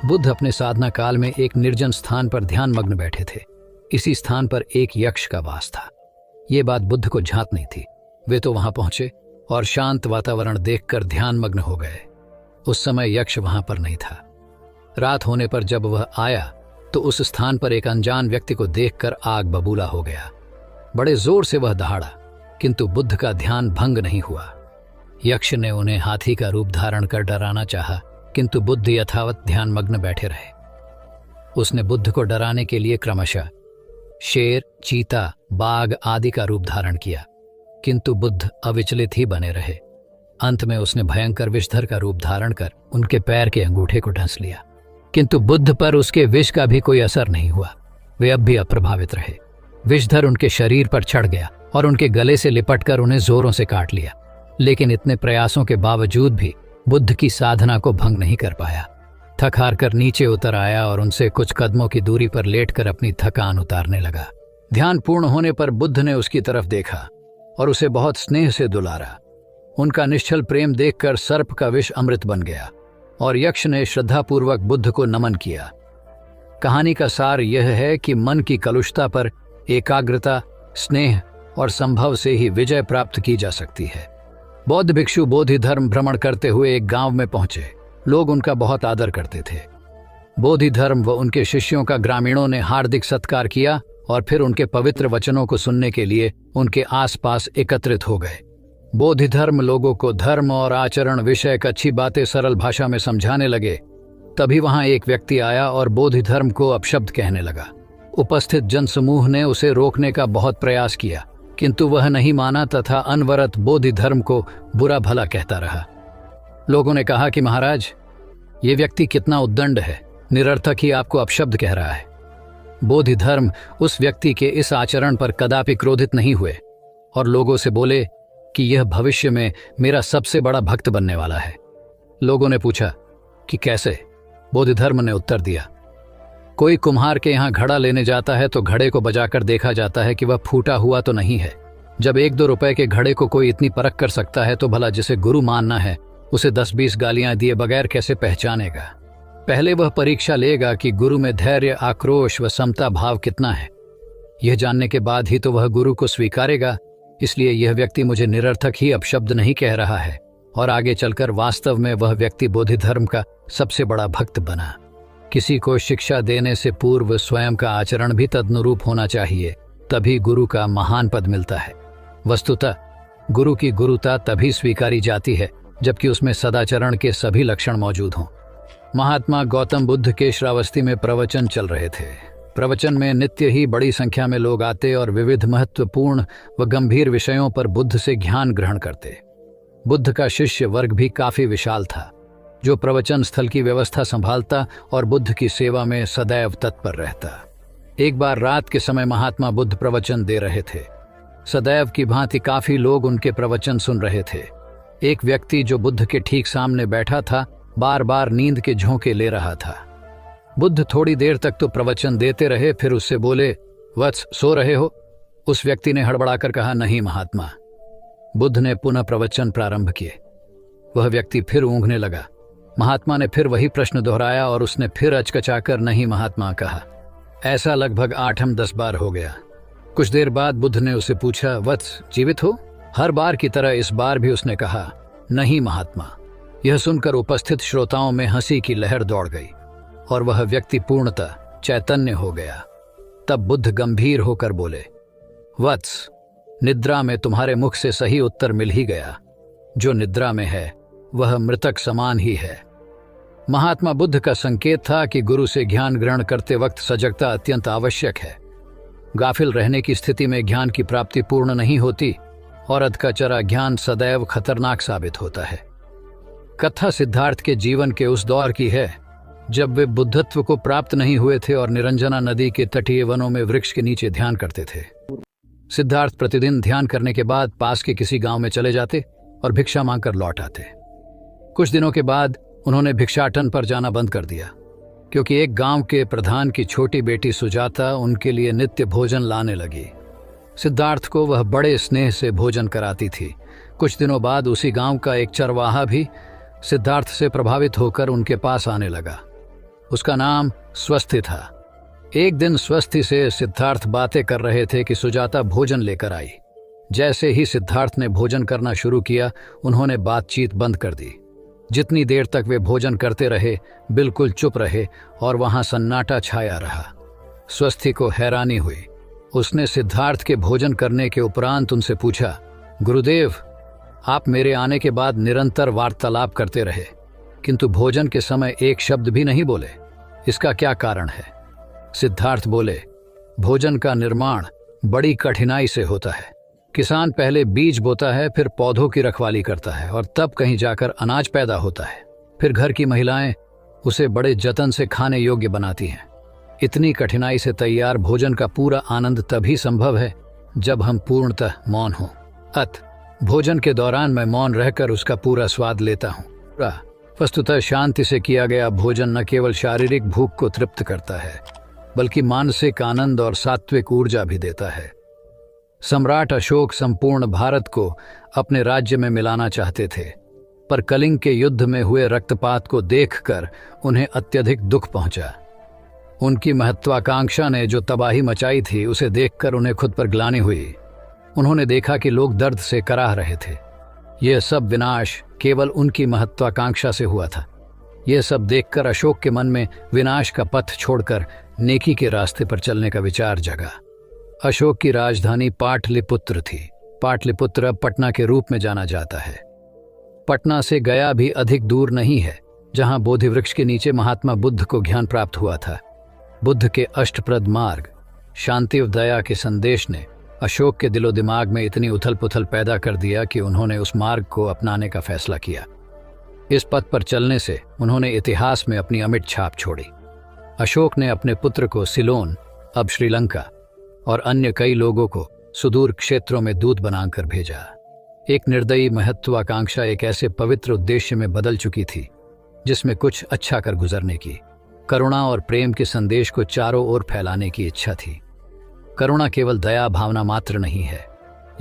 बुद्ध अपने साधना काल में एक निर्जन स्थान पर ध्यान मग्न बैठे थे। इसी स्थान पर एक यक्ष का वास था। ये बात बुद्ध को झांक नहीं थी। वे तो वहां पहुंचे और शांत वातावरण देखकर ध्यान मग्न हो गए। उस समय यक्ष वहां पर नहीं था। रात होने पर जब वह आया तो उस स्थान पर एक अनजान व्यक्ति को देखकर आग बबूला हो गया। बड़े जोर से वह दहाड़ा, किंतु बुद्ध का ध्यान भंग नहीं हुआ। यक्ष ने उन्हें हाथी का रूप धारण कर डराना चाहा, किंतु बुद्ध यथावत ध्यान मग्न बैठे रहे। उसने बुद्ध को डराने के लिए क्रमशः शेर, चीता, बाघ आदि का रूप धारण किया, किंतु बुद्ध अविचलित ही बने रहे। अंत में उसने भयंकर विषधर का रूप धारण कर उनके पैर के अंगूठे को ढंस लिया, किंतु बुद्ध पर उसके विष का भी कोई असर नहीं हुआ। वे अब भी अप्रभावित रहे। विषधर उनके शरीर पर चढ़ गया और उनके गले से लिपटकर उन्हें जोरों से काट लिया, लेकिन इतने प्रयासों के बावजूद भी बुद्ध की साधना को भंग नहीं कर पाया। थक हार कर नीचे उतर आया और उनसे कुछ कदमों की दूरी पर लेटकर अपनी थकान उतारने लगा। ध्यान पूर्ण होने पर बुद्ध ने उसकी तरफ देखा और उसे बहुत स्नेह से दुलारा। उनका निश्चल प्रेम देखकर सर्प का विष अमृत बन गया और यक्ष ने श्रद्धापूर्वक बुद्ध को नमन किया। कहानी का सार यह है कि मन की कलुषता पर एकाग्रता, स्नेह और संभव से ही विजय प्राप्त की जा सकती है। बौद्ध भिक्षु बोधि धर्म भ्रमण करते हुए एक गांव में पहुंचे। लोग उनका बहुत आदर करते थे। बोधि धर्म व उनके शिष्यों का ग्रामीणों ने हार्दिक सत्कार किया और फिर उनके पवित्र वचनों को सुनने के लिए उनके आसपास एकत्रित हो गए। बोधि धर्म लोगों को धर्म और आचरण विषयक अच्छी बातें सरल भाषा में समझाने लगे। तभी वहां एक व्यक्ति आया और बोधि धर्म को अपशब्द कहने लगा। उपस्थित जनसमूह ने उसे रोकने का बहुत प्रयास किया, किंतु वह नहीं माना तथा अनवरत बोधि धर्म को बुरा भला कहता रहा। लोगों ने कहा कि महाराज, ये व्यक्ति कितना उद्दंड है, निरर्थक ही आपको अपशब्द कह रहा है। बोधि धर्म उस व्यक्ति के इस आचरण पर कदापि क्रोधित नहीं हुए और लोगों से बोले कि यह भविष्य में मेरा सबसे बड़ा भक्त बनने वाला है। लोगों ने पूछा कि कैसे? बोधि धर्म ने उत्तर दिया, कोई कुम्हार के यहाँ घड़ा लेने जाता है तो घड़े को बजाकर देखा जाता है कि वह फूटा हुआ तो नहीं है। जब 1-2 रुपए के घड़े को कोई इतनी परख कर सकता है तो भला जिसे गुरु मानना है उसे 10-20 गालियां दिए बगैर कैसे पहचानेगा? पहले वह परीक्षा लेगा कि गुरु में धैर्य, आक्रोश व समता भाव कितना है। यह जानने के बाद ही तो वह गुरु को स्वीकारेगा। इसलिए यह व्यक्ति मुझे निरर्थक ही अपशब्द नहीं कह रहा है और आगे चलकर वास्तव में वह व्यक्ति बोधि धर्म का सबसे बड़ा भक्त बना। किसी को शिक्षा देने से पूर्व स्वयं का आचरण भी तदनुरूप होना चाहिए, तभी गुरु का महान पद मिलता है। वस्तुतः गुरु की गुरुता तभी स्वीकारी जाती है जबकि उसमें सदाचरण के सभी लक्षण मौजूद हों। महात्मा गौतम बुद्ध के श्रावस्ती में प्रवचन चल रहे थे। प्रवचन में नित्य ही बड़ी संख्या में लोग आते और विविध महत्वपूर्ण व गंभीर विषयों पर बुद्ध से ज्ञान ग्रहण करते। बुद्ध का शिष्य वर्ग भी काफी विशाल था, जो प्रवचन स्थल की व्यवस्था संभालता और बुद्ध की सेवा में सदैव तत्पर रहता। एक बार रात के समय महात्मा बुद्ध प्रवचन दे रहे थे। सदैव की भांति काफी लोग उनके प्रवचन सुन रहे थे। एक व्यक्ति जो बुद्ध के ठीक सामने बैठा था बार बार नींद के झोंके ले रहा था। बुद्ध थोड़ी देर तक तो प्रवचन देते रहे, फिर उससे बोले, वत्स, सो रहे हो? उस व्यक्ति ने हड़बड़ाकर कहा, नहीं महात्मा। बुद्ध ने पुनः प्रवचन प्रारंभ किए। वह व्यक्ति फिर ऊँघने लगा। महात्मा ने फिर वही प्रश्न दोहराया और उसने फिर अचकचाकर नहीं महात्मा कहा। ऐसा लगभग 8-10 बार हो गया। कुछ देर बाद बुद्ध ने उसे पूछा, वत्स, जीवित हो? हर बार की तरह इस बार भी उसने कहा, नहीं महात्मा। यह सुनकर उपस्थित श्रोताओं में हंसी की लहर दौड़ गई और वह व्यक्ति पूर्णतः चैतन्य हो गया। तब बुद्ध गंभीर होकर बोले, वत्स, निद्रा में तुम्हारे मुख से सही उत्तर मिल ही गया। जो निद्रा में है वह मृतक समान ही है। महात्मा बुद्ध का संकेत था कि गुरु से ज्ञान ग्रहण करते वक्त सजगता अत्यंत आवश्यक है। गाफिल रहने की स्थिति में ज्ञान की प्राप्ति पूर्ण नहीं होती और अधकचरा ज्ञान सदैव खतरनाक साबित होता है। कथा सिद्धार्थ के जीवन के उस दौर की है जब वे बुद्धत्व को प्राप्त नहीं हुए थे और निरंजना नदी के तटीय वनों में वृक्ष के नीचे ध्यान करते थे। सिद्धार्थ प्रतिदिन ध्यान करने के बाद पास के किसी गांव में चले जाते और भिक्षा मांगकर लौट आते। कुछ दिनों के बाद उन्होंने भिक्षाटन पर जाना बंद कर दिया, क्योंकि एक गांव के प्रधान की छोटी बेटी सुजाता उनके लिए नित्य भोजन लाने लगी। सिद्धार्थ को वह बड़े स्नेह से भोजन कराती थी। कुछ दिनों बाद उसी गांव का एक चरवाहा भी सिद्धार्थ से प्रभावित होकर उनके पास आने लगा। उसका नाम स्वस्थी था। एक दिन स्वस्थी से सिद्धार्थ बातें कर रहे थे कि सुजाता भोजन लेकर आई। जैसे ही सिद्धार्थ ने भोजन करना शुरू किया, उन्होंने बातचीत बंद कर दी। जितनी देर तक वे भोजन करते रहे, बिल्कुल चुप रहे और वहां सन्नाटा छाया रहा। स्वस्थी को हैरानी हुई। उसने सिद्धार्थ के भोजन करने के उपरांत उनसे पूछा, गुरुदेव, आप मेरे आने के बाद निरंतर वार्तालाप करते रहे, किंतु भोजन के समय एक शब्द भी नहीं बोले। इसका क्या कारण है? सिद्धार्थ बोले, भोजन का निर्माण बड़ी कठिनाई से होता है। किसान पहले बीज बोता है, फिर पौधों की रखवाली करता है और तब कहीं जाकर अनाज पैदा होता है। फिर घर की महिलाएं उसे बड़े जतन से खाने योग्य बनाती हैं। इतनी कठिनाई से तैयार भोजन का पूरा आनंद तभी संभव है जब हम पूर्णतः मौन हों। भोजन के दौरान मैं मौन रहकर उसका पूरा स्वाद लेता हूँ। वस्तुतः शांति से किया गया भोजन न केवल शारीरिक भूख को तृप्त करता है, बल्कि मानसिक आनंद और सात्विक ऊर्जा भी देता है। सम्राट अशोक संपूर्ण भारत को अपने राज्य में मिलाना चाहते थे, पर कलिंग के युद्ध में हुए रक्तपात को देखकर उन्हें अत्यधिक दुख पहुंचा। उनकी महत्वाकांक्षा ने जो तबाही मचाई थी, उसे देखकर उन्हें खुद पर ग्लानि हुई। उन्होंने देखा कि लोग दर्द से कराह रहे थे। यह सब विनाश केवल उनकी महत्वाकांक्षा से हुआ था। यह सब देखकर अशोक के मन में विनाश का पथ छोड़कर नेकी के रास्ते पर चलने का विचार जगा। अशोक की राजधानी पाटलिपुत्र थी। पाटलिपुत्र अब पटना के रूप में जाना जाता है। पटना से गया भी अधिक दूर नहीं है, जहां बोधि वृक्ष के नीचे महात्मा बुद्ध को ज्ञान प्राप्त हुआ था। बुद्ध के अष्टप्रद मार्ग, शांति और दया के संदेश ने अशोक के दिलो दिमाग में इतनी उथल पुथल पैदा कर दिया कि उन्होंने उस मार्ग को अपनाने का फैसला किया। इस पथ पर चलने से उन्होंने इतिहास में अपनी अमिट छाप छोड़ी। अशोक ने अपने पुत्र को सिलोन, अब श्रीलंका, और अन्य कई लोगों को सुदूर क्षेत्रों में दूत बनाकर भेजा। एक निर्दयी महत्वाकांक्षा एक ऐसे पवित्र उद्देश्य में बदल चुकी थी जिसमें कुछ अच्छा कर गुजरने की, करुणा और प्रेम के संदेश को चारों ओर फैलाने की इच्छा थी। करुणा केवल दया भावना मात्र नहीं है,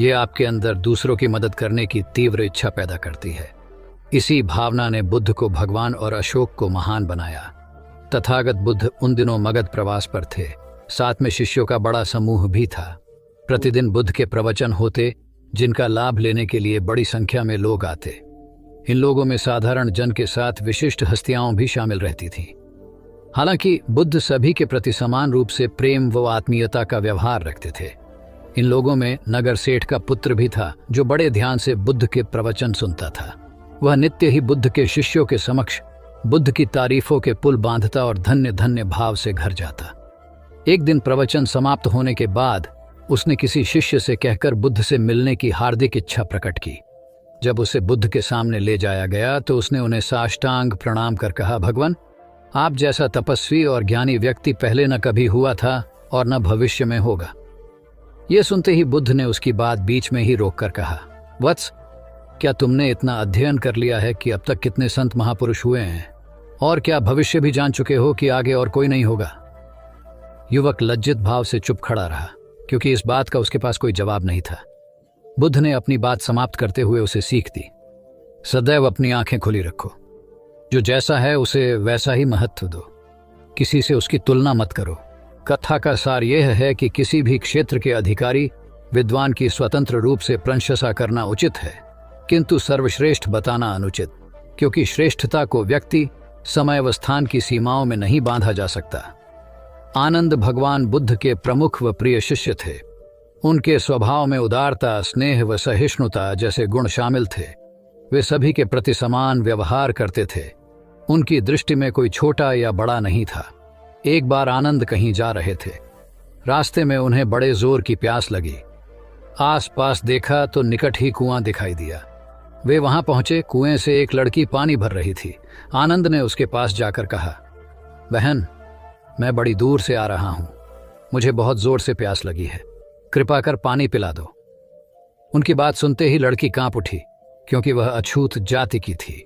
ये आपके अंदर दूसरों की मदद करने की तीव्र इच्छा पैदा करती है। इसी भावना ने बुद्ध को भगवान और अशोक को महान बनाया। तथागत बुद्ध उन दिनों मगध प्रवास पर थे। साथ में शिष्यों का बड़ा समूह भी था। प्रतिदिन बुद्ध के प्रवचन होते, जिनका लाभ लेने के लिए बड़ी संख्या में लोग आते। इन लोगों में साधारण जन के साथ विशिष्ट हस्तियां भी शामिल रहती थीं। हालांकि बुद्ध सभी के प्रति समान रूप से प्रेम व आत्मीयता का व्यवहार रखते थे। इन लोगों में नगर सेठ का पुत्र भी था, जो बड़े ध्यान से बुद्ध के प्रवचन सुनता था। वह नित्य ही बुद्ध के शिष्यों के समक्ष बुद्ध की तारीफों के पुल बांधता और धन्य धन्य भाव से घर जाता। एक दिन प्रवचन समाप्त होने के बाद उसने किसी शिष्य से कहकर बुद्ध से मिलने की हार्दिक इच्छा प्रकट की। जब उसे बुद्ध के सामने ले जाया गया तो उसने उन्हें साष्टांग प्रणाम कर कहा, भगवान, आप जैसा तपस्वी और ज्ञानी व्यक्ति पहले न कभी हुआ था और न भविष्य में होगा। यह सुनते ही बुद्ध ने उसकी बात बीच में ही रोककर कहा, वत्स, क्या तुमने इतना अध्ययन कर लिया है कि अब तक कितने संत महापुरुष हुए हैं, और क्या भविष्य भी जान चुके हो कि आगे और कोई नहीं होगा? युवक लज्जित भाव से चुप खड़ा रहा, क्योंकि इस बात का उसके पास कोई जवाब नहीं था। बुद्ध ने अपनी बात समाप्त करते हुए उसे सीख दी, सदैव अपनी आंखें खुली रखो। जो जैसा है उसे वैसा ही महत्व दो। किसी से उसकी तुलना मत करो। कथा का सार यह है कि किसी भी क्षेत्र के अधिकारी विद्वान की स्वतंत्र रूप से प्रशंसा करना उचित है, किंतु सर्वश्रेष्ठ बताना अनुचित, क्योंकि श्रेष्ठता को व्यक्ति, समय व स्थान की सीमाओं में नहीं बांधा जा सकता। आनंद भगवान बुद्ध के प्रमुख व प्रिय शिष्य थे। उनके स्वभाव में उदारता, स्नेह व सहिष्णुता जैसे गुण शामिल थे। वे सभी के प्रति समान व्यवहार करते थे। उनकी दृष्टि में कोई छोटा या बड़ा नहीं था। एक बार आनंद कहीं जा रहे थे। रास्ते में उन्हें बड़े जोर की प्यास लगी। आसपास देखा तो निकट ही कुआं दिखाई दिया। वे वहां पहुंचे। कुएं से एक लड़की पानी भर रही थी। आनंद ने उसके पास जाकर कहा, बहन, मैं बड़ी दूर से आ रहा हूं, मुझे बहुत जोर से प्यास लगी है, कृपा कर पानी पिला दो। उनकी बात सुनते ही लड़की कांप उठी, क्योंकि वह अछूत जाति की थी।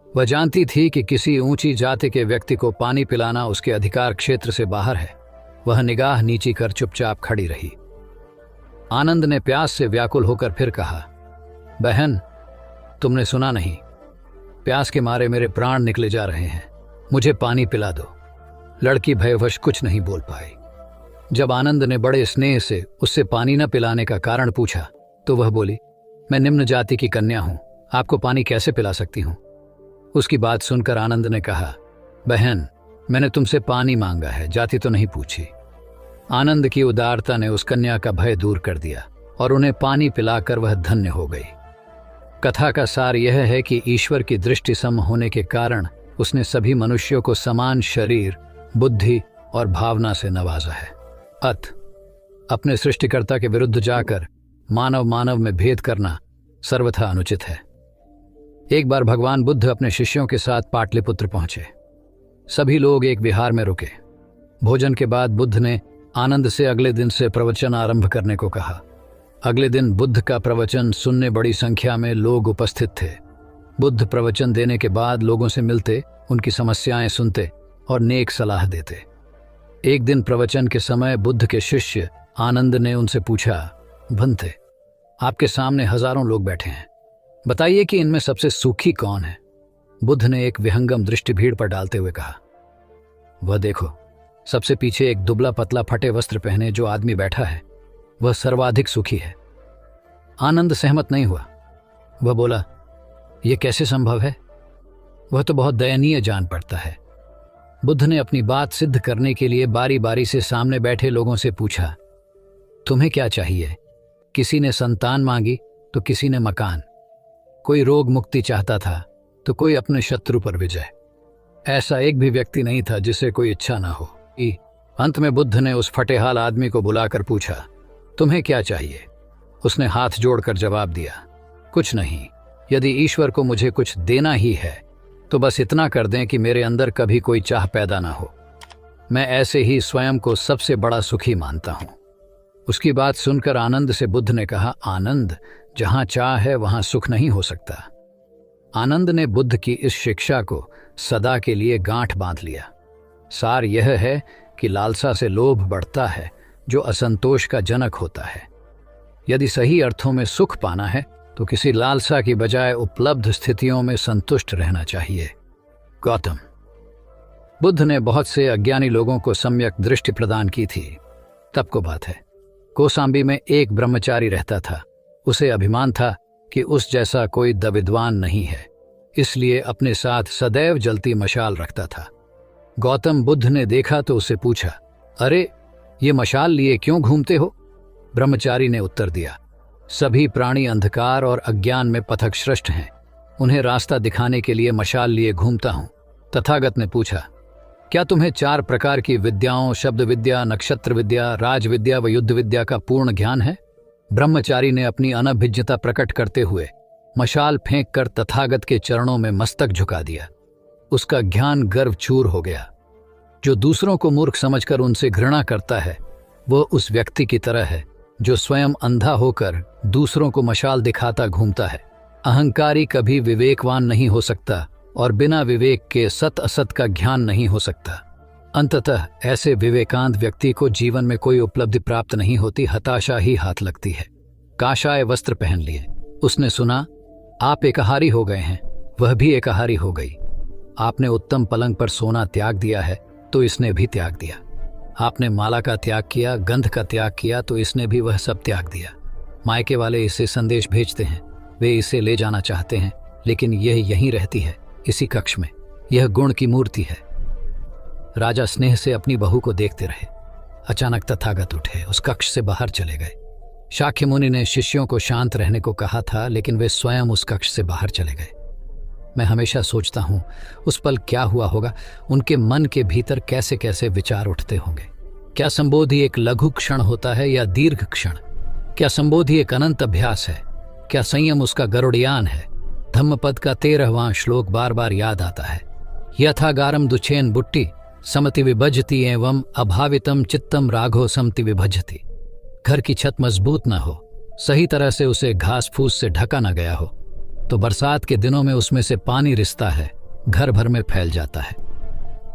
वह जानती थी कि किसी ऊंची जाति के व्यक्ति को पानी पिलाना उसके अधिकार क्षेत्र से बाहर है। वह निगाह नीची कर चुपचाप खड़ी रही। आनंद ने प्यास से व्याकुल होकर फिर कहा, बहन, तुमने सुना नहीं, प्यास के मारे मेरे प्राण निकले जा रहे हैं, मुझे पानी पिला दो। लड़की भयवश कुछ नहीं बोल पाई। जब आनंद ने बड़े स्नेह से उससे पानी न पिलाने का कारण पूछा तो वह बोली, मैं निम्न जाति की कन्या हूं, आपको पानी कैसे पिला सकती हूं? उसकी बात सुनकर आनंद ने कहा, बहन, मैंने तुमसे पानी मांगा है, जाति तो नहीं पूछी। आनंद की उदारता ने उस कन्या का भय दूर कर दिया और उन्हें पानी पिलाकर वह धन्य हो गई। कथा का सार यह है कि ईश्वर की दृष्टि सम होने के कारण उसने सभी मनुष्यों को समान शरीर, बुद्धि और भावना से नवाजा है। अपने सृष्टिकर्ता के विरुद्ध जाकर मानव मानव में भेद करना सर्वथा अनुचित है। एक बार भगवान बुद्ध अपने शिष्यों के साथ पाटलिपुत्र पहुंचे। सभी लोग एक विहार में रुके। भोजन के बाद बुद्ध ने आनंद से अगले दिन से प्रवचन आरंभ करने को कहा। अगले दिन बुद्ध का प्रवचन सुनने बड़ी संख्या में लोग उपस्थित थे। बुद्ध प्रवचन देने के बाद लोगों से मिलते, उनकी समस्याएं सुनते और नेक सलाह देते। एक दिन प्रवचन के समय बुद्ध के शिष्य आनंद ने उनसे पूछा, भंते, आपके सामने हजारों लोग बैठे हैं, बताइए कि इनमें सबसे सुखी कौन है? बुद्ध ने एक विहंगम दृष्टि भीड़ पर डालते हुए कहा, वह देखो, सबसे पीछे एक दुबला पतला फटे वस्त्र पहने जो आदमी बैठा है, वह सर्वाधिक सुखी है। आनंद सहमत नहीं हुआ। वह बोला, यह कैसे संभव है? वह तो बहुत दयनीय जान पड़ता है। बुद्ध ने अपनी बात सिद्ध करने के लिए बारी बारी से सामने बैठे लोगों से पूछा, तुम्हें क्या चाहिए? किसी ने संतान मांगी तो किसी ने मकान, कोई रोग मुक्ति चाहता था तो कोई अपने शत्रु पर विजय। ऐसा एक भी व्यक्ति नहीं था जिसे कोई इच्छा ना हो। अंत में बुद्ध ने उस फटेहाल आदमी को बुलाकर पूछा, तुम्हें क्या चाहिए? उसने हाथ जोड़कर जवाब दिया, कुछ नहीं, यदि ईश्वर को मुझे कुछ देना ही है तो बस इतना कर दें कि मेरे अंदर कभी कोई चाह पैदा ना हो। मैं ऐसे ही स्वयं को सबसे बड़ा सुखी मानता हूं। उसकी बात सुनकर आनंद से बुद्ध ने कहा, आनंद, जहां चाह है वहां सुख नहीं हो सकता। आनंद ने बुद्ध की इस शिक्षा को सदा के लिए गांठ बांध लिया। सार यह है कि लालसा से लोभ बढ़ता है जो असंतोष का जनक होता है। यदि सही अर्थों में सुख पाना है तो किसी लालसा की बजाय उपलब्ध स्थितियों में संतुष्ट रहना चाहिए। गौतम बुद्ध ने बहुत से अज्ञानी लोगों को सम्यक दृष्टि प्रदान की थी। तब को बात है, कौसाम्बी में एक ब्रह्मचारी रहता था। उसे अभिमान था कि उस जैसा कोई विद्वान नहीं है, इसलिए अपने साथ सदैव जलती मशाल रखता था। गौतम बुद्ध ने देखा तो उससे पूछा, अरे, ये मशाल लिए क्यों घूमते हो? ब्रह्मचारी ने उत्तर दिया, सभी प्राणी अंधकार और अज्ञान में पथभ्रष्ट हैं, उन्हें रास्ता दिखाने के लिए मशाल लिए घूमता हूं। तथागत ने पूछा, क्या तुम्हें 4 प्रकार की विद्याओं, शब्द विद्या, नक्षत्र विद्या, राज विद्या व युद्ध विद्या का पूर्ण ज्ञान है? ब्रह्मचारी ने अपनी अनभिज्ञता प्रकट करते हुए मशाल फेंक कर तथागत के चरणों में मस्तक झुका दिया। उसका ज्ञान गर्व चूर हो गया। जो दूसरों को मूर्ख समझकर उनसे घृणा करता है, वह उस व्यक्ति की तरह है जो स्वयं अंधा होकर दूसरों को मशाल दिखाता घूमता है। अहंकारी कभी विवेकवान नहीं हो सकता और बिना विवेक के सत असत का ज्ञान नहीं हो सकता। अंततः ऐसे विवेकांत व्यक्ति को जीवन में कोई उपलब्धि प्राप्त नहीं होती, हताशा ही हाथ लगती है। काशाय वस्त्र पहन लिए। उसने सुना, आप एकाहारी हो गए हैं, वह भी एकाहारी हो गई। आपने उत्तम पलंग पर सोना त्याग दिया है तो इसने भी त्याग दिया। आपने माला का त्याग किया, गंध का त्याग किया तो इसने भी वह सब त्याग दिया। मायके वाले इसे संदेश भेजते हैं, वे इसे ले जाना चाहते हैं, लेकिन यह यहीं रहती है, इसी कक्ष में। यह गुण की मूर्ति है। राजा स्नेह से अपनी बहू को देखते रहे। अचानक तथागत उठे, उस कक्ष से बाहर चले गए। शाक्य मुनि ने शिष्यों को शांत रहने को कहा था, लेकिन वे स्वयं उस कक्ष से बाहर चले गए। मैं हमेशा सोचता हूं उस पल क्या हुआ होगा, उनके मन के भीतर कैसे कैसे विचार उठते होंगे। क्या संबोधि एक लघु क्षण होता है या दीर्घ क्षण? क्या संबोधि एक अनंत अभ्यास है? क्या संयम उसका गरुड़यान है? धम्मपद का 13वां श्लोक बार बार याद आता है। यथागारम दुछेन बुट्टी समति विभजति एवं अभावितम चित्तम राघो समति विभजति। घर की छत मजबूत न हो, सही तरह से उसे घास फूस से ढका न गया हो, तो बरसात के दिनों में उसमें से पानी रिसता है, घर भर में फैल जाता है।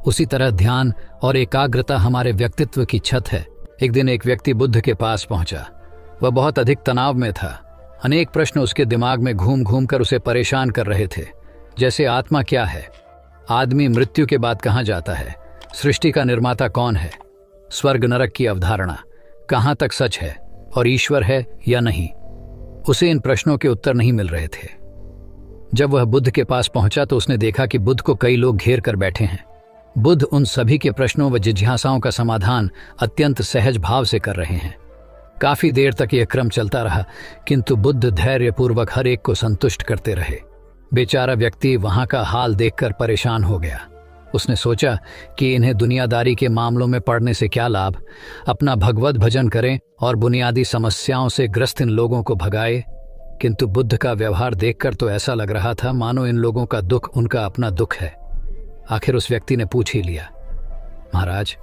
उसी तरह ध्यान और एकाग्रता हमारे व्यक्तित्व की छत है। एक दिन एक व्यक्ति बुद्ध के पास पहुंचा। वह बहुत अधिक तनाव में था। अनेक प्रश्न उसके दिमाग में घूम घूम कर उसे परेशान कर रहे थे, जैसे आत्मा क्या है, आदमी मृत्यु के बाद कहाँ जाता है, सृष्टि का निर्माता कौन है, स्वर्ग नरक की अवधारणा कहाँ तक सच है और ईश्वर है या नहीं। उसे इन प्रश्नों के उत्तर नहीं मिल रहे थे। जब वह बुद्ध के पास पहुंचा तो उसने देखा कि बुद्ध को कई लोग घेर कर बैठे हैं। बुद्ध उन सभी के प्रश्नों व जिज्ञासाओं का समाधान अत्यंत सहज भाव से कर रहे हैं। काफी देर तक यह क्रम चलता रहा, किंतु बुद्ध धैर्यपूर्वक हर एक को संतुष्ट करते रहे। बेचारा व्यक्ति वहां का हाल देखकर परेशान हो गया। उसने सोचा कि इन्हें दुनियादारी के मामलों में पड़ने से क्या लाभ, अपना भगवत भजन करें और बुनियादी समस्याओं से ग्रस्त इन लोगों को भगाए। किंतु बुद्ध का व्यवहार देखकर तो ऐसा लग रहा था मानो इन लोगों का दुख उनका अपना दुख है। आखिर उस व्यक्ति ने पूछ ही लिया, महाराज,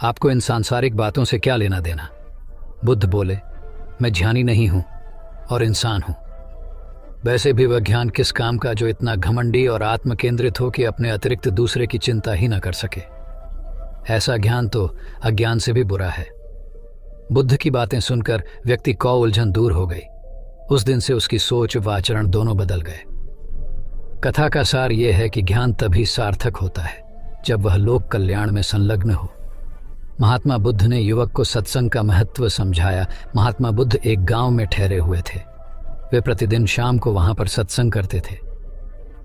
आपको इन सांसारिक बातों से क्या लेना देना? बुद्ध बोले, मैं ज्ञानी नहीं हूं और इंसान हूं। वैसे भी वह ज्ञान किस काम का जो इतना घमंडी और आत्म केंद्रित हो कि अपने अतिरिक्त दूसरे की चिंता ही न कर सके। ऐसा ज्ञान तो अज्ञान से भी बुरा है। बुद्ध की बातें सुनकर व्यक्ति को उलझन दूर हो गई। उस दिन से उसकी सोच व आचरण दोनों बदल गए। कथा का सार यह है कि ज्ञान तभी सार्थक होता है जब वह लोक कल्याण में संलग्न हो। महात्मा बुद्ध ने युवक को सत्संग का महत्व समझाया। महात्मा बुद्ध एक गांव में ठहरे हुए थे। वे प्रतिदिन शाम को वहां पर सत्संग करते थे।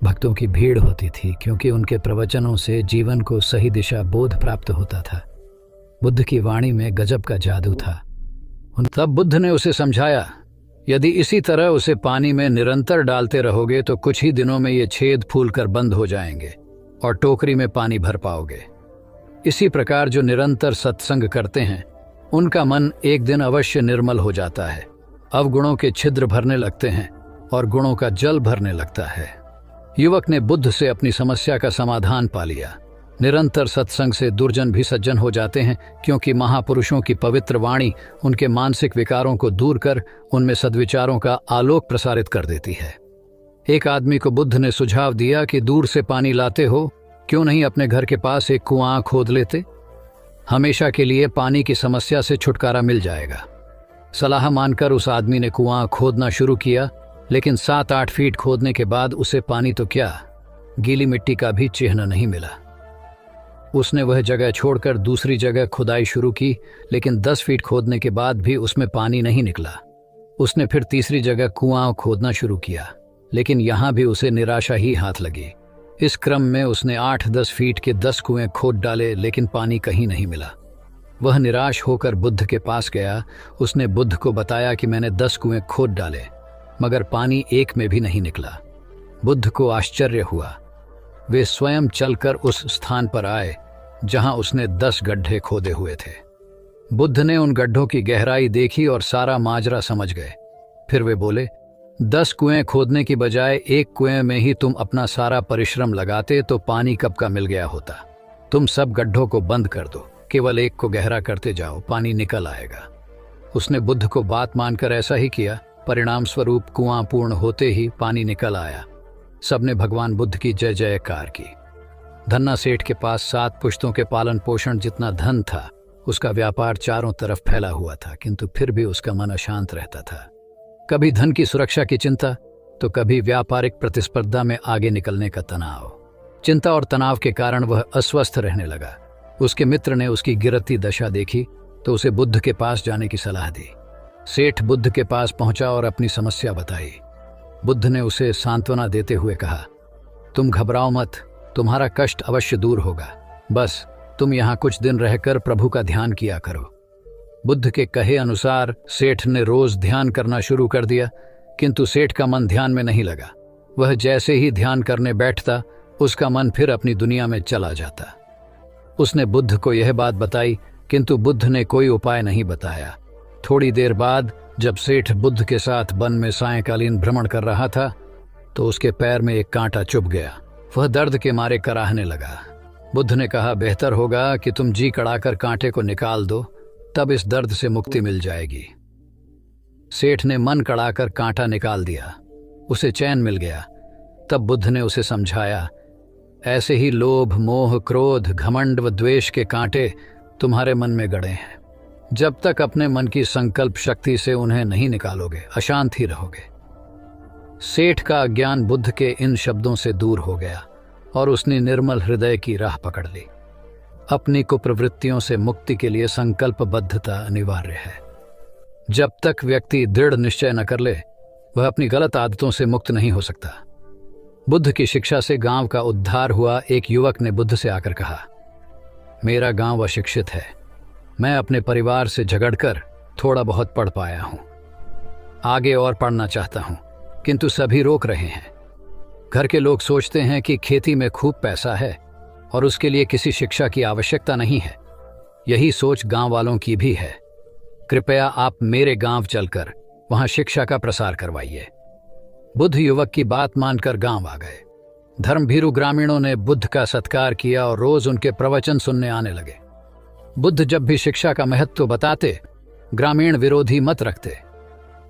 भक्तों की भीड़ होती थी क्योंकि उनके प्रवचनों से जीवन को सही दिशा बोध प्राप्त होता था। बुद्ध की वाणी में गजब का जादू था। तब बुद्ध ने उसे समझाया, यदि इसी तरह उसे पानी में निरंतर डालते रहोगे तो कुछ ही दिनों में ये छेद फूलकर बंद हो जाएंगे और टोकरी में पानी भर पाओगे। इसी प्रकार जो निरंतर सत्संग करते हैं उनका मन एक दिन अवश्य निर्मल हो जाता है। अवगुणों के छिद्र भरने लगते हैं और गुणों का जल भरने लगता है। युवक ने बुद्ध से अपनी समस्या का समाधान पा लिया। निरंतर सत्संग से दुर्जन भी सज्जन हो जाते हैं, क्योंकि महापुरुषों की पवित्र वाणी उनके मानसिक विकारों को दूर कर उनमें सद्विचारों का आलोक प्रसारित कर देती है। एक आदमी को बुद्ध ने सुझाव दिया कि दूर से पानी लाते हो, क्यों नहीं अपने घर के पास एक कुआं खोद लेते? हमेशा के लिए पानी की समस्या से छुटकारा मिल जाएगा। सलाह मानकर उस आदमी ने कुआं खोदना शुरू किया, लेकिन 7-8 फीट खोदने के बाद उसे पानी तो क्या, गीली मिट्टी का भी चिन्ह नहीं मिला। उसने वह जगह छोड़कर दूसरी जगह खुदाई शुरू की, लेकिन 10 फीट खोदने के बाद भी उसमें पानी नहीं निकला। उसने फिर तीसरी जगह कुआं खोदना शुरू किया, लेकिन यहां भी उसे निराशा ही हाथ लगी। इस क्रम में उसने 8-10 फीट के 10 कुएं खोद डाले, लेकिन पानी कहीं नहीं मिला। वह निराश होकर बुद्ध के पास गया। उसने बुद्ध को बताया कि मैंने 10 कुएं खोद डाले, मगर पानी एक में भी नहीं निकला। बुद्ध को आश्चर्य हुआ। वे स्वयं चलकर उस स्थान पर आए जहां उसने 10 गड्ढे खोदे हुए थे। बुद्ध ने उन गड्ढों की गहराई देखी और सारा माजरा समझ गए। फिर वे बोले, 10 कुएं खोदने की बजाय एक कुएं में ही तुम अपना सारा परिश्रम लगाते तो पानी कब का मिल गया होता। तुम सब गड्ढों को बंद कर दो, केवल एक को गहरा करते जाओ, पानी निकल आएगा। उसने बुद्ध को बात मानकर ऐसा ही किया। परिणाम स्वरूप कुआं पूर्ण होते ही पानी निकल आया। सबने भगवान बुद्ध की जय जयकार की। धन्ना सेठ के पास 7 पुश्तों के पालन पोषण जितना धन था। उसका व्यापार चारों तरफ फैला हुआ था, किंतु फिर भी उसका मन अशांत रहता था। कभी धन की सुरक्षा की चिंता, तो कभी व्यापारिक प्रतिस्पर्धा में आगे निकलने का तनाव। चिंता और तनाव के कारण वह अस्वस्थ रहने लगा। उसके मित्र ने उसकी गिरती दशा देखी तो उसे बुद्ध के पास जाने की सलाह दी। सेठ बुद्ध के पास पहुंचा और अपनी समस्या बताई। बुद्ध ने उसे सांत्वना देते हुए कहा, तुम घबराओ मत, तुम्हारा कष्ट अवश्य दूर होगा। बस तुम यहाँ कुछ दिन रहकर प्रभु का ध्यान किया करो। बुद्ध के कहे अनुसार सेठ ने रोज ध्यान करना शुरू कर दिया, किंतु सेठ का मन ध्यान में नहीं लगा। वह जैसे ही ध्यान करने बैठता, उसका मन फिर अपनी दुनिया में चला जाता। उसने बुद्ध को यह बात बताई, किंतु बुद्ध ने कोई उपाय नहीं बताया। थोड़ी देर बाद जब सेठ बुद्ध के साथ वन में सायंकालीन भ्रमण कर रहा था, तो उसके पैर में एक कांटा चुभ गया। वह दर्द के मारे कराहने लगा। बुद्ध ने कहा, बेहतर होगा कि तुम जी कड़ाकर कांटे को निकाल दो, तब इस दर्द से मुक्ति मिल जाएगी। सेठ ने मन कड़ाकर कांटा निकाल दिया। उसे चैन मिल गया। तब बुद्ध ने उसे समझाया, ऐसे ही लोभ, मोह, क्रोध, घमंड व द्वेष के कांटे तुम्हारे मन में गड़े हैं। जब तक अपने मन की संकल्प शक्ति से उन्हें नहीं निकालोगे, अशांत ही रहोगे। सेठ का अज्ञान बुद्ध के इन शब्दों से दूर हो गया और उसने निर्मल हृदय की राह पकड़ ली। अपनी कुप्रवृत्तियों से मुक्ति के लिए संकल्पबद्धता अनिवार्य है। जब तक व्यक्ति दृढ़ निश्चय न कर ले, वह अपनी गलत आदतों से मुक्त नहीं हो सकता। बुद्ध की शिक्षा से गांव का उद्धार हुआ एक युवक ने बुद्ध से आकर कहा, मेरा गांव अशिक्षित है। मैं अपने परिवार से झगड़कर थोड़ा बहुत पढ़ पाया हूं। आगे और पढ़ना चाहता हूं, किंतु सभी रोक रहे हैं। घर के लोग सोचते हैं कि खेती में खूब पैसा है और उसके लिए किसी शिक्षा की आवश्यकता नहीं है। यही सोच गांव वालों की भी है। कृपया आप मेरे गांव चलकर वहां शिक्षा का प्रसार करवाइए। बुद्ध युवक की बात मानकर गांव आ गए। धर्मभीरू ग्रामीणों ने बुद्ध का सत्कार किया और रोज उनके प्रवचन सुनने आने लगे। बुद्ध जब भी शिक्षा का महत्व बताते, ग्रामीण विरोधी मत रखते।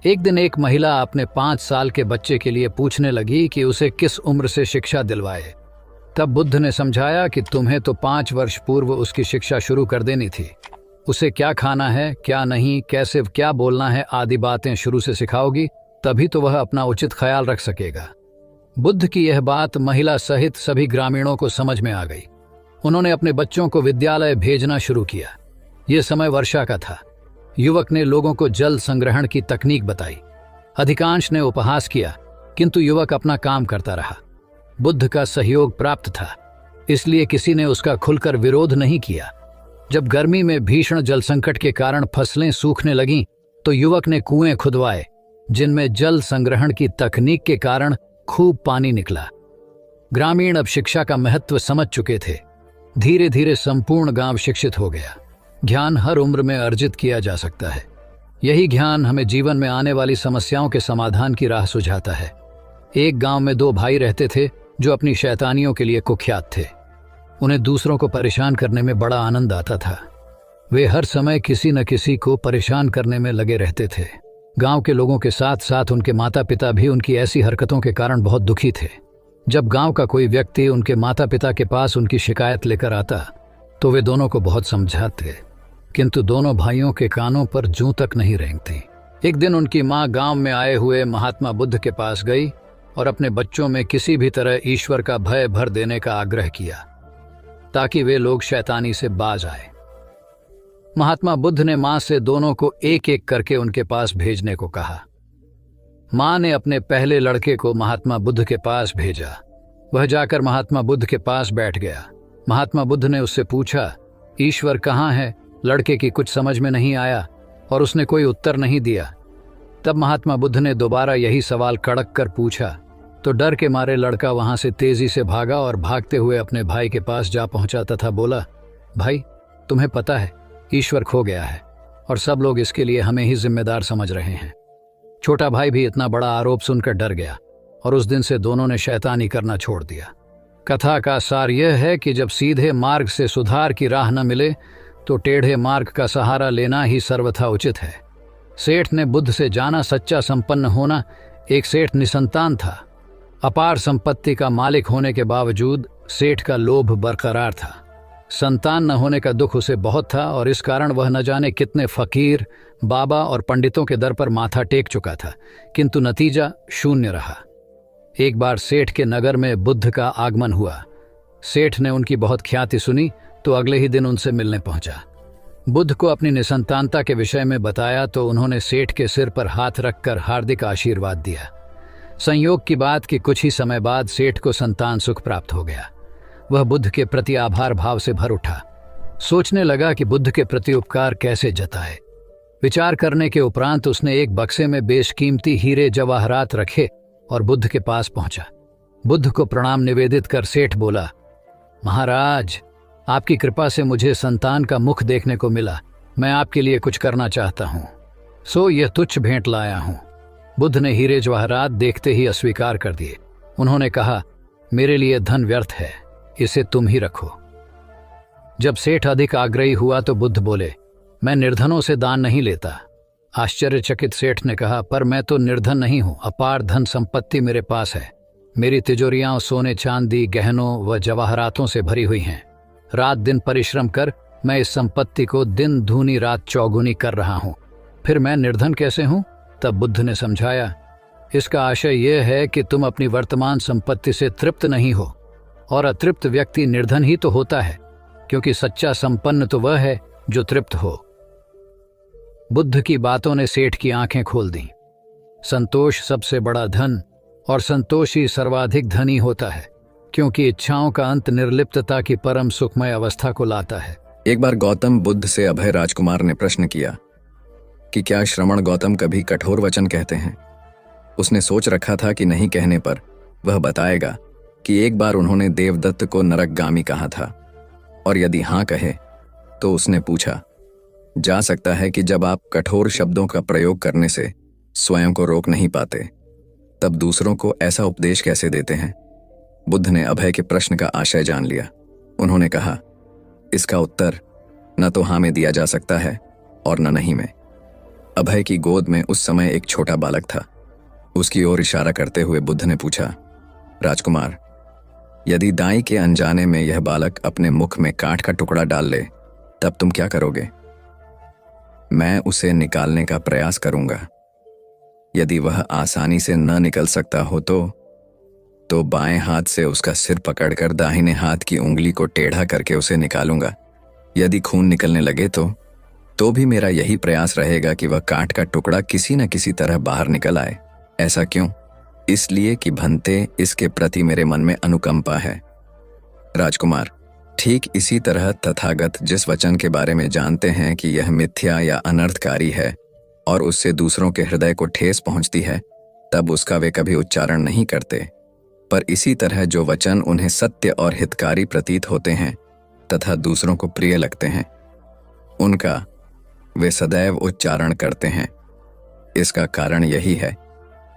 एक दिन एक महिला अपने 5 साल के बच्चे के लिए पूछने लगी कि उसे किस उम्र से शिक्षा दिलवाए। तब बुद्ध ने समझाया कि तुम्हें तो 5 वर्ष पूर्व उसकी शिक्षा शुरू कर देनी थी। उसे क्या खाना है, क्या नहीं, कैसे क्या बोलना है आदि बातें शुरू से सिखाओगी, तभी तो वह अपना उचित ख्याल रख सकेगा। बुद्ध की यह बात महिला सहित सभी ग्रामीणों को समझ में आ गई। उन्होंने अपने बच्चों को विद्यालय भेजना शुरू किया। ये समय वर्षा का था। युवक ने लोगों को जल संग्रहण की तकनीक बताई। अधिकांश ने उपहास किया, किंतु युवक अपना काम करता रहा। बुद्ध का सहयोग प्राप्त था, इसलिए किसी ने उसका खुलकर विरोध नहीं किया। जब गर्मी में भीषण जल संकट के कारण फसलें सूखने लगीं, तो युवक ने कुएं खुदवाए, जिनमें जल संग्रहण की तकनीक के कारण खूब पानी निकला। ग्रामीण अब शिक्षा का महत्व समझ चुके थे। धीरे धीरे संपूर्ण गांव शिक्षित हो गया। ज्ञान हर उम्र में अर्जित किया जा सकता है। यही ज्ञान हमें जीवन में आने वाली समस्याओं के समाधान की राह सुझाता है। एक गांव में 2 भाई रहते थे जो अपनी शैतानियों के लिए कुख्यात थे। उन्हें दूसरों को परेशान करने में बड़ा आनंद आता था। वे हर समय किसी न किसी को परेशान करने में लगे रहते थे। गांव के लोगों के साथ साथ उनके माता पिता भी उनकी ऐसी हरकतों के कारण बहुत दुखी थे। जब गांव का कोई व्यक्ति उनके माता पिता के पास उनकी शिकायत लेकर आता, तो वे दोनों को बहुत समझाते, किंतु दोनों भाइयों के कानों पर जूं तक नहीं रेंगती। एक दिन उनकी माँ गांव में आए हुए महात्मा बुद्ध के पास गई और अपने बच्चों में किसी भी तरह ईश्वर का भय भर देने का आग्रह किया, ताकि वे लोग शैतानी से बाज आए। महात्मा बुद्ध ने मां से दोनों को एक एक करके उनके पास भेजने को कहा। मां ने अपने पहले लड़के को महात्मा बुद्ध के पास भेजा। वह जाकर महात्मा बुद्ध के पास बैठ गया। महात्मा बुद्ध ने उससे पूछा, ईश्वर कहाँ है? लड़के की कुछ समझ में नहीं आया और उसने कोई उत्तर नहीं दिया। तब महात्मा बुद्ध ने दोबारा यही सवाल कड़क कर पूछा, तो डर के मारे लड़का वहां से तेजी से भागा और भागते हुए अपने भाई के पास जा पहुंचा तथा बोला, भाई, तुम्हें पता है ईश्वर खो गया है और सब लोग इसके लिए हमें ही जिम्मेदार समझ रहे हैं। छोटा भाई भी इतना बड़ा आरोप सुनकर डर गया और उस दिन से दोनों ने शैतानी करना छोड़ दिया। कथा का सार यह है कि जब सीधे मार्ग से सुधार की राह न मिले, तो टेढ़े मार्ग का सहारा लेना ही सर्वथा उचित है। सेठ ने बुद्ध से जाना सच्चा संपन्न होना। एक सेठ निसंतान था। अपार संपत्ति का मालिक होने के बावजूद सेठ का लोभ बरकरार था। संतान न होने का दुख उसे बहुत था और इस कारण वह न जाने कितने फकीर, बाबा और पंडितों के दर पर माथा टेक चुका था, किंतु नतीजा शून्य रहा। एक बार सेठ के नगर में बुद्ध का आगमन हुआ। सेठ ने उनकी बहुत ख्याति सुनी तो अगले ही दिन उनसे मिलने पहुंचा। बुद्ध को अपनी निसंतानता के विषय में बताया तो उन्होंने सेठ के सिर पर हाथ रखकर हार्दिक आशीर्वाद दिया। संयोग की बात कि कुछ ही समय बाद सेठ को संतान सुख प्राप्त हो गया। वह बुद्ध के प्रति आभार भाव से भर उठा। सोचने लगा कि बुद्ध के प्रति उपकार कैसे जताए। विचार करने के उपरांत उसने एक बक्से में बेशकीमती हीरे जवाहरात रखे और बुद्ध के पास पहुंचा। बुद्ध को प्रणाम निवेदित कर सेठ बोला, महाराज, आपकी कृपा से मुझे संतान का मुख देखने को मिला। मैं आपके लिए कुछ करना चाहता हूँ, सो यह तुच्छ भेंट लाया हूँ। बुद्ध ने हीरे जवाहरात देखते ही अस्वीकार कर दिए। उन्होंने कहा, मेरे लिए धन व्यर्थ है, इसे तुम ही रखो। जब सेठ अधिक आग्रही हुआ तो बुद्ध बोले, मैं निर्धनों से दान नहीं लेता। आश्चर्यचकित सेठ ने कहा, पर मैं तो निर्धन नहीं हूँ, अपार धन संपत्ति मेरे पास है। मेरी तिजोरियां सोने चांदी गहनों व जवाहरातों से भरी हुई हैं। रात दिन परिश्रम कर मैं इस संपत्ति को दिन दूनी रात चौगुनी कर रहा हूँ, फिर मैं निर्धन कैसे हूँ? तब बुद्ध ने समझाया, इसका आशय यह है कि तुम अपनी वर्तमान संपत्ति से तृप्त नहीं हो, और अतृप्त व्यक्ति निर्धन ही तो होता है। क्योंकि सच्चा संपन्न तो वह है जो तृप्त हो। बुद्ध की बातों ने सेठ की आंखें खोल दी। संतोष सबसे बड़ा धन और संतोषी सर्वाधिक धनी होता है, क्योंकि इच्छाओं का अंत निर्लिप्तता की परम सुखमय अवस्था को लाता है। एक बार गौतम बुद्ध से अभय राजकुमार ने प्रश्न किया कि क्या श्रवण गौतम कभी कठोर वचन कहते हैं। उसने सोच रखा था कि नहीं कहने पर वह बताएगा कि एक बार उन्होंने देवदत्त को नरकगामी कहा था, और यदि हाँ कहे तो उसने पूछा, जा सकता है कि जब आप कठोर शब्दों का प्रयोग करने से स्वयं को रोक नहीं पाते, तब दूसरों को ऐसा उपदेश कैसे देते हैं। बुद्ध ने अभय के प्रश्न का आशय जान लिया। उन्होंने कहा, इसका उत्तर न तो हाँ में दिया जा सकता है और न नहीं में। अभय की गोद में उस समय एक छोटा बालक था। उसकी ओर इशारा करते हुए बुद्ध ने पूछा, राजकुमार, यदि दाई के अनजाने में यह बालक अपने मुख में कांट का टुकड़ा डाल ले, तब तुम क्या करोगे। मैं उसे निकालने का प्रयास करूंगा। यदि वह आसानी से न निकल सकता हो तो बाएं हाथ से उसका सिर पकड़कर दाहिने हाथ की उंगली को टेढ़ा करके उसे निकालूंगा। यदि खून निकलने लगे तो भी मेरा यही प्रयास रहेगा कि वह कांट का टुकड़ा किसी न किसी तरह बाहर निकल आए। ऐसा क्यों? इसलिए कि भंते इसके प्रति मेरे मन में अनुकंपा है। राजकुमार, ठीक इसी तरह तथागत जिस वचन के बारे में जानते हैं कि यह मिथ्या या अनर्थकारी है और उससे दूसरों के हृदय को ठेस पहुंचती है, तब उसका वे कभी उच्चारण नहीं करते। पर इसी तरह जो वचन उन्हें सत्य और हितकारी प्रतीत होते हैं तथा दूसरों को प्रिय लगते हैं, उनका वे सदैव उच्चारण करते हैं। इसका कारण यही है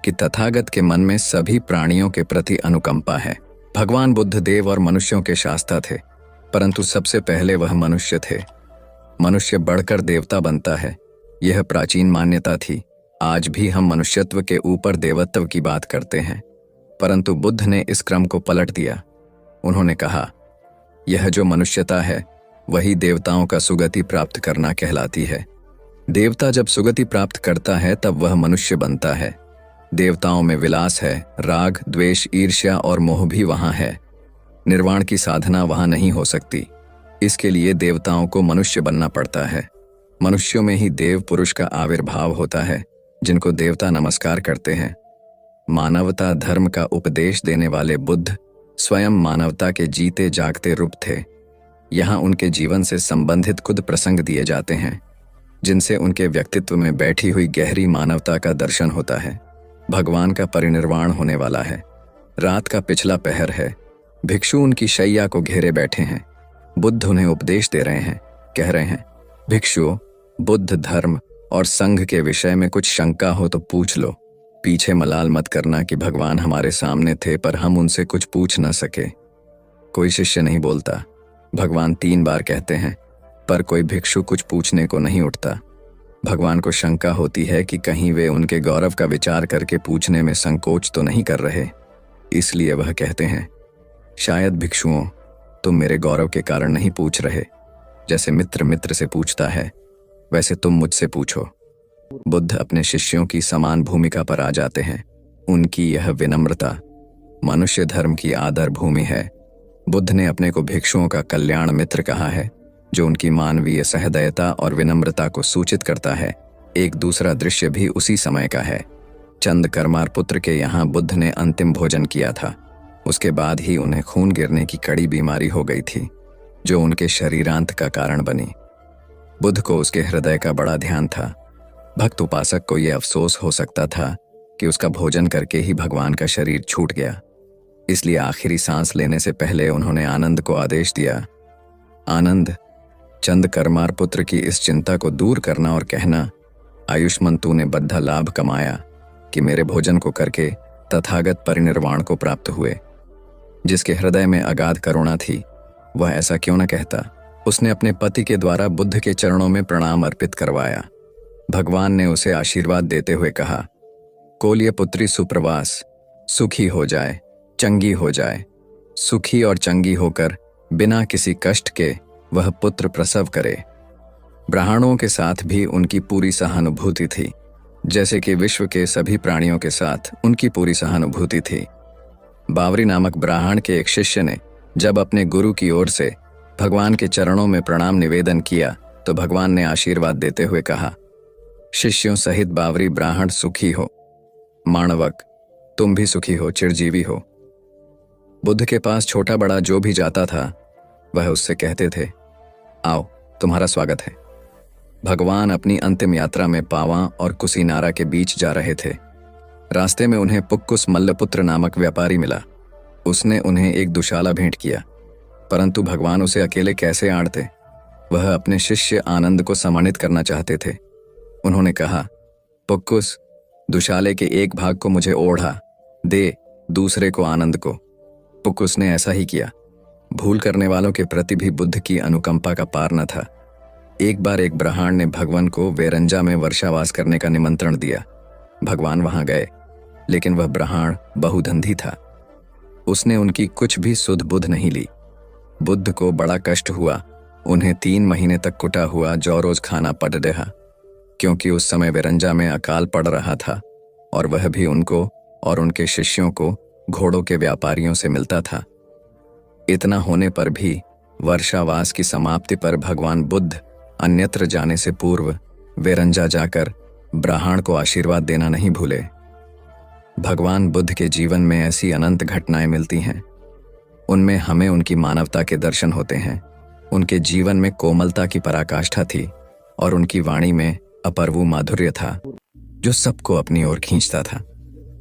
कि तथागत के मन में सभी प्राणियों के प्रति अनुकंपा है। भगवान बुद्ध देव और मनुष्यों के शास्ता थे, परंतु सबसे पहले वह मनुष्य थे। मनुष्य बढ़कर देवता बनता है, यह प्राचीन मान्यता थी। आज भी हम मनुष्यत्व के ऊपर देवत्व की बात करते हैं, परंतु बुद्ध ने इस क्रम को पलट दिया। उन्होंने कहा, यह जो मनुष्यता है वही देवताओं का सुगति प्राप्त करना कहलाती है। देवता जब सुगति प्राप्त करता है तब वह मनुष्य बनता है। देवताओं में विलास है, राग, द्वेष, ईर्ष्या और मोह भी वहां है। निर्वाण की साधना वहां नहीं हो सकती। इसके लिए देवताओं को मनुष्य बनना पड़ता है। मनुष्यों में ही देव पुरुष का आविर्भाव होता है, जिनको देवता नमस्कार करते हैं। मानवता धर्म का उपदेश देने वाले बुद्ध स्वयं मानवता के जीते जागते रूप थे। यहाँ उनके जीवन से संबंधित खुद प्रसंग दिए जाते हैं, जिनसे उनके व्यक्तित्व में बैठी हुई गहरी मानवता का दर्शन होता है। भगवान का परिनिर्वाण होने वाला है। रात का पिछला पहर है। भिक्षु उनकी शैया को घेरे बैठे हैं। बुद्ध उन्हें उपदेश दे रहे हैं। कह रहे हैं, भिक्षु, बुद्ध धर्म और संघ के विषय में कुछ शंका हो तो पूछ लो। पीछे मलाल मत करना कि भगवान हमारे सामने थे पर हम उनसे कुछ पूछ न सके। कोई शिष्य नहीं बोलता। भगवान 3 बार कहते हैं, पर कोई भिक्षु कुछ पूछने को नहीं उठता। भगवान को शंका होती है कि कहीं वे उनके गौरव का विचार करके पूछने में संकोच तो नहीं कर रहे। इसलिए वह कहते हैं, शायद भिक्षुओं तुम मेरे गौरव के कारण नहीं पूछ रहे। जैसे मित्र मित्र से पूछता है, वैसे तुम मुझसे पूछो। बुद्ध अपने शिष्यों की समान भूमिका पर आ जाते हैं। उनकी यह विनम्रता मनुष्य धर्म की आदर भूमि है। बुद्ध ने अपने को भिक्षुओं का कल्याण मित्र कहा है, जो उनकी मानवीय सहृदयता और विनम्रता को सूचित करता है। एक दूसरा दृश्य भी उसी समय का है। चंद करमार पुत्र के यहाँ बुद्ध ने अंतिम भोजन किया था। उसके बाद ही उन्हें खून गिरने की कड़ी बीमारी हो गई थी, जो उनके शरीरांत का कारण बनी। बुद्ध को उसके हृदय का बड़ा ध्यान था। भक्त उपासक को यह अफसोस हो सकता था कि उसका भोजन करके ही भगवान का शरीर छूट गया। इसलिए आखिरी सांस लेने से पहले उन्होंने आनंद को आदेश दिया, आनंद, चंद करमार पुत्र की इस चिंता को दूर करना और कहना, आयुष्मान तूने बद्धा लाभ कमाया कि मेरे भोजन को करके तथागत परिनिर्वाण को प्राप्त हुए। जिसके हृदय में अगाध करुणा थी वह ऐसा क्यों न कहता। उसने अपने पति के द्वारा बुद्ध के चरणों में प्रणाम अर्पित करवाया। भगवान ने उसे आशीर्वाद देते हुए कहा, कोल्य पुत्री सुप्रवास, सुखी हो जाए, चंगी हो जाए। सुखी और चंगी होकर बिना किसी कष्ट के वह पुत्र प्रसव करे। ब्राह्मणों के साथ भी उनकी पूरी सहानुभूति थी, जैसे कि विश्व के सभी प्राणियों के साथ उनकी पूरी सहानुभूति थी। बावरी नामक ब्राह्मण के एक शिष्य ने जब अपने गुरु की ओर से भगवान के चरणों में प्रणाम निवेदन किया तो भगवान ने आशीर्वाद देते हुए कहा, शिष्यों सहित बावरी ब्राह्मण सुखी हो। माणवक, तुम भी सुखी हो, चिरजीवी हो। बुद्ध के पास छोटा बड़ा जो भी जाता था वह उससे कहते थे, आओ तुम्हारा स्वागत है। भगवान अपनी अंतिम यात्रा में पावा और कुसीनारा के बीच जा रहे थे। रास्ते में उन्हें पुक्कुस मल्लपुत्र नामक व्यापारी मिला। उसने उन्हें एक दुशाला भेंट किया, परंतु भगवान उसे अकेले कैसे आड़ते। वह अपने शिष्य आनंद को सम्मानित करना चाहते थे। उन्होंने कहा, पुक्कुस, दुशाले के एक भाग को मुझे ओढ़ा दे, दूसरे को आनंद को। पुक्कुस ने ऐसा ही किया। भूल करने वालों के प्रति भी बुद्ध की अनुकंपा का पार न था। एक बार एक ब्राह्मण ने भगवान को वेरंजा में वर्षावास करने का निमंत्रण दिया। भगवान वहां गए, लेकिन वह ब्राह्मण बहुधंधी था। उसने उनकी कुछ भी सुध बुध नहीं ली। बुद्ध को बड़ा कष्ट हुआ। उन्हें 3 महीने तक कुटा हुआ जौ रोज खाना पड़ रहा, क्योंकि उस समय वेरंजा में अकाल पड़ रहा था और वह भी उनको और उनके शिष्यों को घोड़ों के व्यापारियों से मिलता था। इतना होने पर भी वर्षावास की समाप्ति पर भगवान बुद्ध अन्यत्र जाने से पूर्व वेरंजा जाकर ब्राह्मण को आशीर्वाद देना नहीं भूले। भगवान बुद्ध के जीवन में ऐसी अनंत घटनाएं मिलती हैं। उनमें हमें उनकी मानवता के दर्शन होते हैं। उनके जीवन में कोमलता की पराकाष्ठा थी और उनकी वाणी में अपर्वु माधुर्य था जो सबको अपनी ओर खींचता था।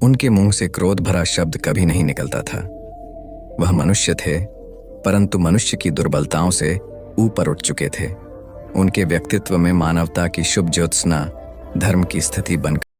उनके मुंह से क्रोध भरा शब्द कभी नहीं निकलता था। वह मनुष्य थे, परंतु मनुष्य की दुर्बलताओं से ऊपर उठ चुके थे। उनके व्यक्तित्व में मानवता की शुभ ज्योत्सना धर्म की स्थिति बनकर